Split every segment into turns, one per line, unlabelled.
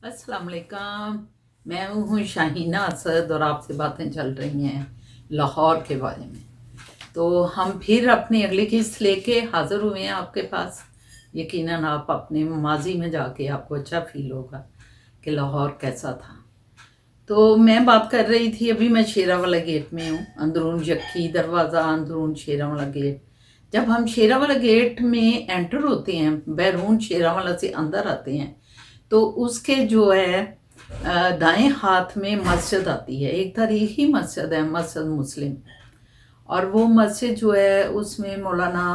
अस्सलाम वालेकुम। मैं हूँ शाहीना असद और आपसे बातें चल रही हैं लाहौर के बारे में। तो हम फिर अपनी अगली किस्त लेके हाज़िर हुए हैं आपके पास। यकीनन आप अपने माजी में जाके आपको अच्छा फील होगा कि लाहौर कैसा था। तो मैं बात कर रही थी, अभी मैं शेरावाला गेट में हूँ, अंदरून जक्की दरवाज़ा, अंदरून शेरावाला गेट। जब हम शेरावाला गेट में एंटर होते हैं, बैरून शेरावाला से अंदर आते हैं, तो उसके जो है दाएं हाथ में मस्जिद आती है। एक तारीखी मस्जिद है, मस्जिद मुस्लिम। और वो मस्जिद जो है उसमें मौलाना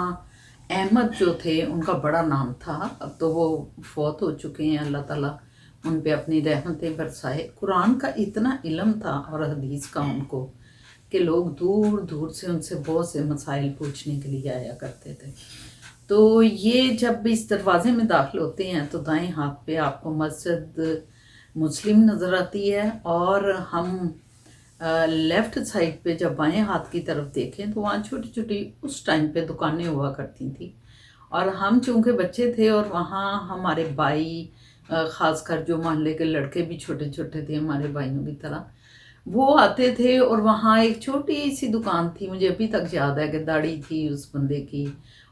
अहमद जो थे उनका बड़ा नाम था। अब तो वो फौत हो चुके हैं, अल्लाह ताला उन पे अपनी रहमतें बरसाए। कुरान का इतना इल्म था और हदीस का उनको कि लोग दूर दूर से उनसे बहुत से मसाइल पूछने के लिए आया करते थे। तो ये जब इस दरवाज़े में दाखिल होते हैं तो दाएं हाथ पे आपको मस्जिद मुस्लिम नज़र आती है, और हम लेफ़्ट साइड पे जब बाएं हाथ की तरफ देखें तो वहाँ छोटी छोटी उस टाइम पे दुकानें हुआ करती थी। और हम चूँकि बच्चे थे और वहाँ हमारे भाई, ख़ासकर जो मोहल्ले के लड़के भी छोटे छोटे थे हमारे भाइयों की तरह, वो आते थे। और वहाँ एक छोटी सी दुकान थी, मुझे अभी तक याद है कि दाढ़ी थी उस बंदे की,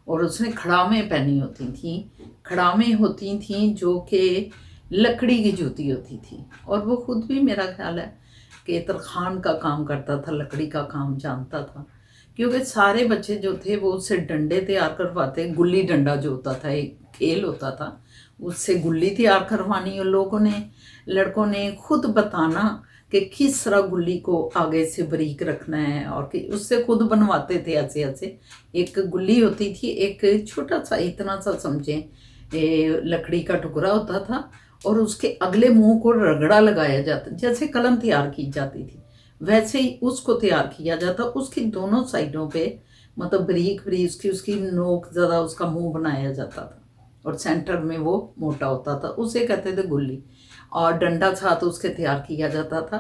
और उसने खड़ामें पहनी होती थी। खड़ामें होती थी जो कि लकड़ी की जूती होती थी। और वो खुद भी मेरा ख्याल है कि तरखान का काम करता था, लकड़ी का काम जानता था, क्योंकि सारे बच्चे जो थे वो उससे डंडे तैयार करवाते। गुल्ली डंडा जो होता था, एक खेल होता था, उससे गुल्ली तैयार करवानी, और लोगों ने, लड़कों ने खुद बताना कि किस तरह गुल्ली को आगे से बारीक रखना है, और कि उससे खुद बनवाते थे ऐसे ऐसे। एक गुल्ली होती थी, एक छोटा सा इतना सा समझें लकड़ी का टुकड़ा होता था, और उसके अगले मुंह को रगड़ा लगाया जाता, जैसे कलम तैयार की जाती थी वैसे ही उसको तैयार किया जाता। उसकी दोनों साइडों पे मतलब बारीक बारीक उसकी नोक ज़्यादा, उसका मुंह बनाया जाता था, और सेंटर में वो मोटा होता था, उसे कहते थे गुल्ली। और डंडा साथ उसके तैयार किया जाता था।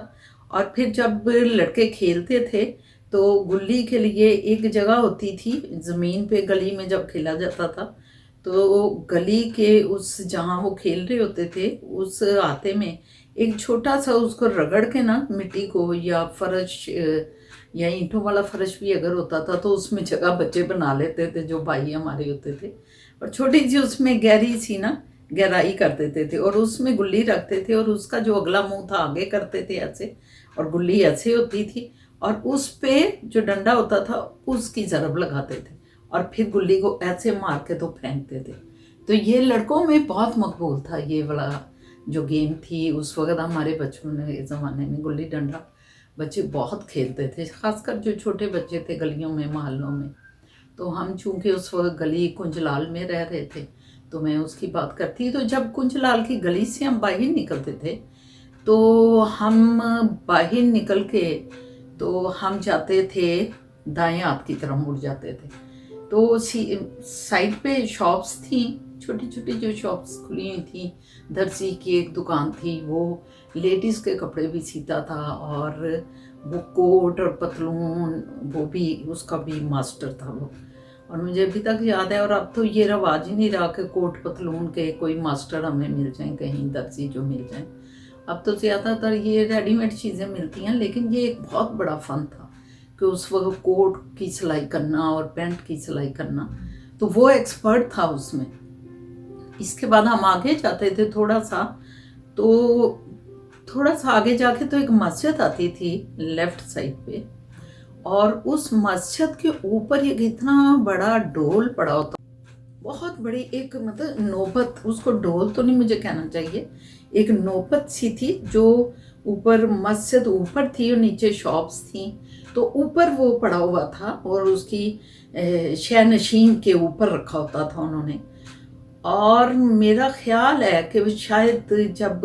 और फिर जब लड़के खेलते थे तो गुल्ली के लिए एक जगह होती थी ज़मीन पे, गली में जब खेला जाता था तो गली के उस जहाँ वो खेल रहे होते थे उस आते में एक छोटा सा उसको रगड़ के ना, मिट्टी को या फर्श या ईंटों वाला फर्श भी अगर होता था तो उसमें जगह बच्चे बना लेते थे जो भाई हमारे होते थे। और छोटी सी उसमें गहरी सी ना गहराई कर देते थे, और उसमें गुल्ली रखते थे, और उसका जो अगला मुंह था आगे करते थे ऐसे, और गुल्ली ऐसे होती थी, और उस पे जो डंडा होता था उसकी ज़रब लगाते थे, और फिर गुल्ली को ऐसे मार के तो फेंकते थे। तो ये लड़कों में बहुत मकबूल था, ये वाला जो गेम थी उस वक्त हमारे बचपन के ज़माने में। गुल्ली डंडा बच्चे बहुत खेलते थे, खासकर जो छोटे बच्चे थे गलियों में, मोहल्लों में। तो हम चूँकि उस वक्त गली कुंजलाल में रह रहे थे तो मैं उसकी बात करती। तो जब कुंजलाल की गली से हम बाहर निकलते थे तो हम बाहर निकल के तो हम जाते थे दाएं हाथ की तरफ मुड़ जाते थे। तो साइड पे शॉप्स थी, छोटी छोटी जो शॉप्स खुली हुई थी। दर्जी की एक दुकान थी, वो लेडीज़ के कपड़े भी सीता था, और वो कोट और पतलून वो भी उसका भी मास्टर था वो। और मुझे अभी तक याद है, और अब तो ये रवाज ही नहीं रहा कि कोट पतलून के कोई मास्टर हमें मिल जाएं, कहीं दर्जी जो मिल जाएं। अब तो ज़्यादातर ये रेडीमेड चीज़ें मिलती हैं, लेकिन ये एक बहुत बड़ा फ़न था कि उस वक्त कोट की सिलाई करना और पैंट की सिलाई करना, तो वो एक्सपर्ट था उसमें। इसके बाद हम आगे जाते थे थोड़ा सा, तो थोड़ा सा आगे जाके तो एक मस्जिद आती थी लेफ्ट साइड पे, और उस मस्जिद के ऊपर एक इतना बड़ा डोल पड़ा होता, बहुत बड़ी एक मतलब नौबत, उसको ढोल तो नहीं मुझे कहना चाहिए, एक नौबत सी थी जो ऊपर मस्जिद ऊपर थी और नीचे शॉप्स थी। तो ऊपर वो पड़ा हुआ था, और उसकी शहनशीन के ऊपर रखा होता था उन्होंने। और मेरा ख्याल है कि शायद जब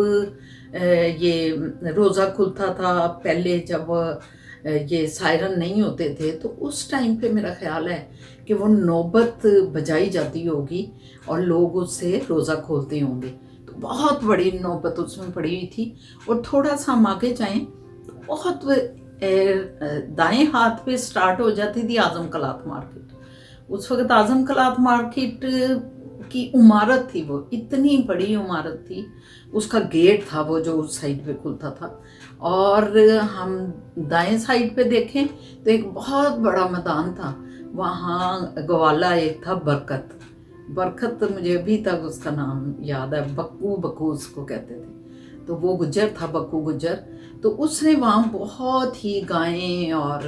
ये रोज़ा खुलता था पहले, जब ये सायरन नहीं होते थे, तो उस टाइम पे मेरा ख्याल है कि वो नौबत बजाई जाती होगी और लोग उससे रोज़ा खोलते होंगे। तो बहुत बड़ी नौबत उसमें पड़ी हुई थी। और थोड़ा सा हम आगे जाएँ तो बहुत दाएं हाथ पे स्टार्ट हो जाती थी आज़म कलात मार्केट। उस वक्त आज़म कलात मार्केट की इमारत थी, वो इतनी बड़ी इमारत थी। उसका गेट था वो जो उस साइड पे खुलता था, और हम दाएं साइड पे देखें तो एक बहुत बड़ा मैदान था। वहाँ गवाला एक था, बरकत। बरकत मुझे अभी तक उसका नाम याद है, बक्कू उसको कहते थे। तो वो गुज्जर था, बक्कू गुज्जर। तो उसने वहाँ बहुत ही गायें और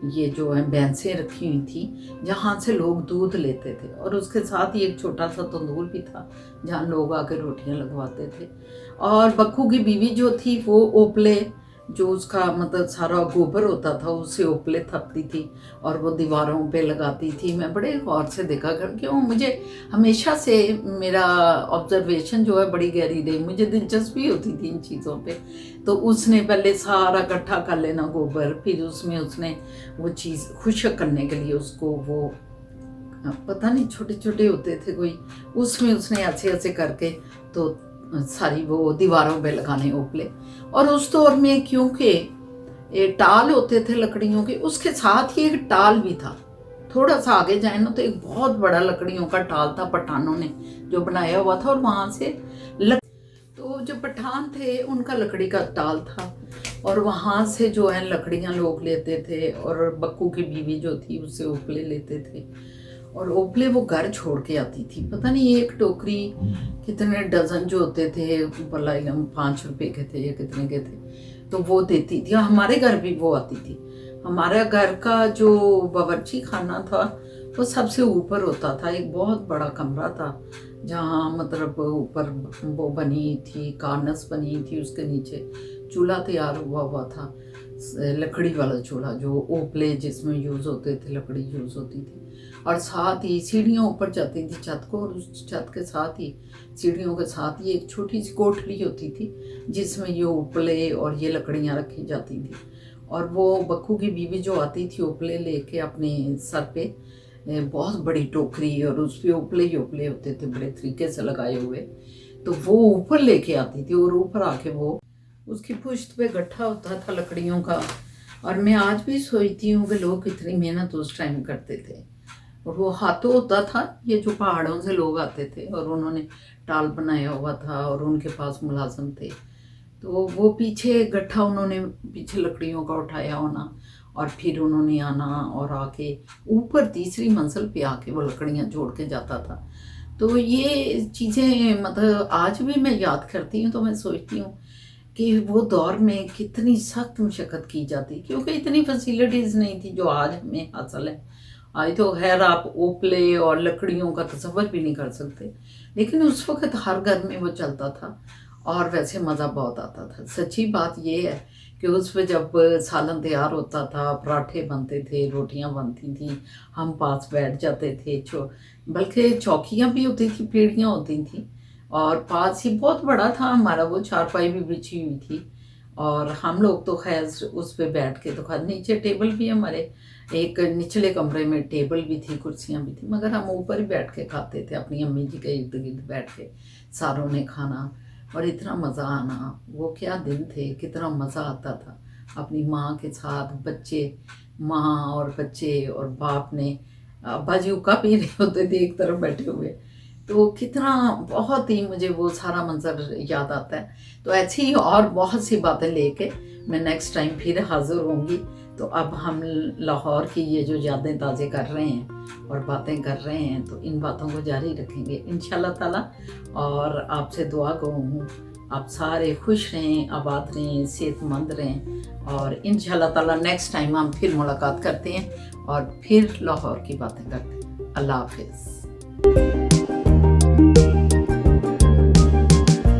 ये जो है भैंसें रखी हुई थी, जहाँ से लोग दूध लेते थे, और उसके साथ ही एक छोटा सा तंदूर भी था जहाँ लोग आके रोटियां लगवाते थे। और बक्कू की बीवी जो थी वो ओपले, जो उसका मतलब सारा गोबर होता था, उससे ओपले थपती थी और वो दीवारों पे लगाती थी। मैं बड़े गौर से देखा कर, क्यों मुझे हमेशा से मेरा ऑब्जर्वेशन जो है बड़ी गहरी रही, मुझे दिलचस्पी होती थी इन चीज़ों पे। तो उसने पहले सारा इकट्ठा कर लेना गोबर, फिर उसमें उसने वो चीज़ खुशक करने के लिए उसको वो पता नहीं छोटे छोटे होते थे कोई, उसमें उसने ऐसे ऐसे करके तो सारी वो दीवारों पे लगाने ओपले। और उस दौर में क्योंकि ये टाल होते थे लकड़ियों के, उसके साथ ही एक टाल भी था। थोड़ा सा आगे जाए ना तो एक बहुत बड़ा लकड़ियों का टाल था, पठानों ने जो बनाया हुआ था, और वहाँ से तो जो पठान थे उनका लकड़ी का टाल था, और वहाँ से जो है लकड़ियाँ लोग लेते थे, और बक्कू की बीवी जो थी उससे ओपले लेते थे। और ओपले वो घर छोड़ के आती थी, पता नहीं एक टोकरी कितने डजन जो होते थे, भला 5 रुपए के थे या कितने के थे, तो वो देती थी। हमारे घर भी वो आती थी। हमारे घर का जो बावर्ची खाना था वो सबसे ऊपर होता था, एक बहुत बड़ा कमरा था जहाँ मतलब ऊपर वो बनी थी, कार्नस बनी थी, उसके नीचे चूल्हा तैयार हुआ था, लकड़ी वाला चूल्हा जो ओपले जिसमें यूज़ होते थे, लकड़ी यूज़ होती थी। और साथ ही सीढ़ियाँ ऊपर जाती थी छत को, और उस छत के साथ ही सीढ़ियों के साथ ही एक छोटी सी कोठरी होती थी जिसमें ये उपले और ये लकड़ियाँ रखी जाती थी। और वो बक्कू की बीवी जो आती थी उपले लेके अपने सर पे बहुत बड़ी टोकरी, और उस पे उपले ही उपले होते थे बड़े तरीके से लगाए हुए, तो वो ऊपर लेके आती थी, और ऊपर आके वो उसकी पुश्त पे गट्ठा होता था लकड़ियों का। और मैं आज भी सोचती हूँ कि लोग कितनी मेहनत उस टाइम करते थे। और वो हाथों होता था, ये जो पहाड़ों से लोग आते थे और उन्होंने टाल बनाया हुआ था और उनके पास मुलाजिम थे, तो वो पीछे गट्ठा उन्होंने पीछे लकड़ियों का उठाया होना, और फिर उन्होंने आना और आके ऊपर तीसरी मंजिल पे आके वो लकड़ियाँ जोड़ के जाता था। तो ये चीज़ें मतलब आज भी मैं याद करती हूँ तो मैं सोचती हूँ कि वो दौर में कितनी सख्त मशक्क़त की जाती, क्योंकि इतनी फैसिलिटीज़ नहीं थी जो आज हमें हासिल है। आज तो खैर आप ओपले और लकड़ियों का तसव्वुर भी नहीं कर सकते, लेकिन उस वक्त हर घर में वो चलता था, और वैसे मज़ा बहुत आता था। सच्ची बात ये है कि उस पर जब सालन तैयार होता था, पराठे बनते थे, रोटियां बनती थी, हम पास बैठ जाते थे, बल्कि चौकियां भी होती थी, पीढ़ियाँ होती थी, और पास ही बहुत बड़ा था हमारा, वो चारपाई भी बिछी हुई थी, और हम लोग तो खैर उस पर बैठ के तो खैर, नीचे टेबल भी हमारे एक निचले कमरे में टेबल भी थी, कुर्सियाँ भी थी, मगर हम ऊपर ही बैठ के खाते थे अपनी अम्मी जी के इर्द गिर्द बैठ के सारों ने खाना। और इतना मज़ा आना, वो क्या दिन थे, कितना मज़ा आता था अपनी माँ के साथ, बच्चे, माँ और बच्चे, और बाप ने अब्बा जी हुक्का पी रहे होते थे एक तरफ बैठे हुए, तो कितना बहुत ही मुझे वो सारा मंजर याद आता है। तो ऐसी ही और बहुत सी बातें लेके मैं नेक्स्ट टाइम फिर हाजिर होंगी। तो अब हम लाहौर की ये जो यादें ताज़े कर रहे हैं और बातें कर रहे हैं, तो इन बातों को जारी रखेंगे इंशाल्लाह ताला। और आपसे दुआ गो हूँ आप सारे खुश रहें, आबाद रहें, सेहतमंद रहें, और इंशाल्लाह ताला नेक्स्ट टाइम हम फिर मुलाकात करते हैं और फिर लाहौर की बातें करते हैं। अल्लाह हाफिज़।